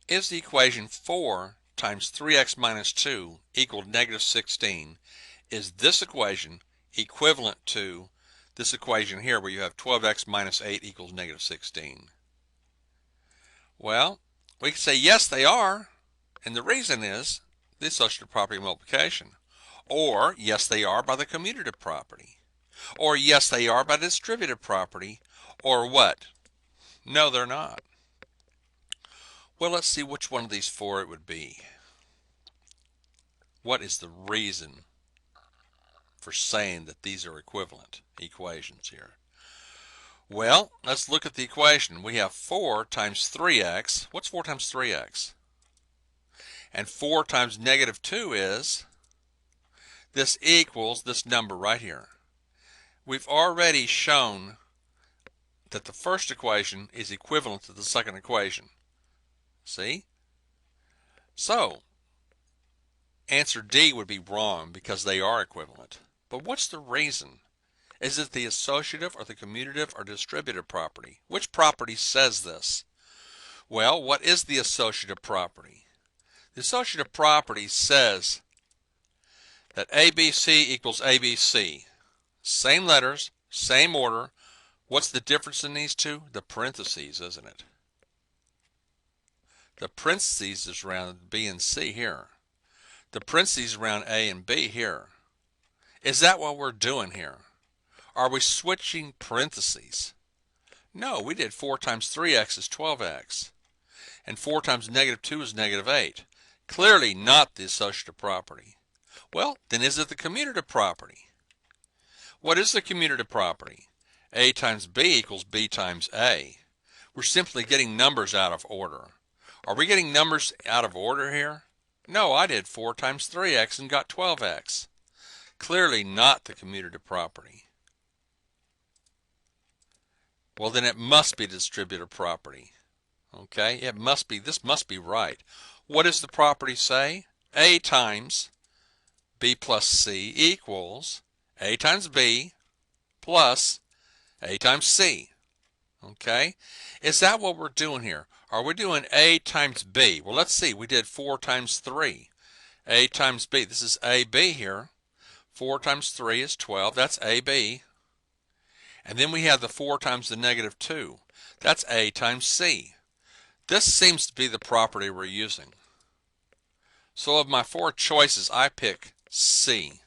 Is the equation 4 times 3x minus 2 equal negative 16, is this equation equivalent to this equation here where you have 12x minus 8 equals negative 16? Well, we can say yes they are, and the reason is the associative property of multiplication. Or yes they are by the commutative property. Or yes they are by the distributive property. Or what? No, they're not. Well, let's see which one of these four it would be. What is the reason for saying that these are equivalent equations here? Well, let's look at the equation. We have 4 times 3x. What's 4 times 3x? And 4 times negative 2 is, this equals this number right here. We've already shown that the first equation is equivalent to the second equation. See? So, answer D would be wrong because they are equivalent. But what's the reason? Is it the associative or the commutative or distributive property? Which property says this? Well, what is the associative property? The associative property says that ABC equals ABC. Same letters, same order. What's the difference in these two? The parentheses, isn't it? The parentheses is around B and C here. The parentheses around A and B here. Is that what we're doing here? Are we switching parentheses? No, we did 4 times 3x is 12x. And 4 times negative 2 is negative 8. Clearly not the associative property. Well, then is it the commutative property? What is the commutative property? A times B equals B times A. We're simply getting numbers out of order. Are we getting numbers out of order here? No, I did 4 times 3x and got 12x. Clearly not the commutative property. Well, then it must be the distributive property. Okay, it must be, this must be right. What does the property say? A times B plus C equals A times B plus A times C. Okay, is that what we're doing here? Are we doing A times B? Well, let's see, we did 4 times 3. A times B, this is AB here. 4 times 3 is 12, that's AB. And then we have the 4 times the negative 2. That's A times C. This seems to be the property we're using. So of my 4 choices, I pick C.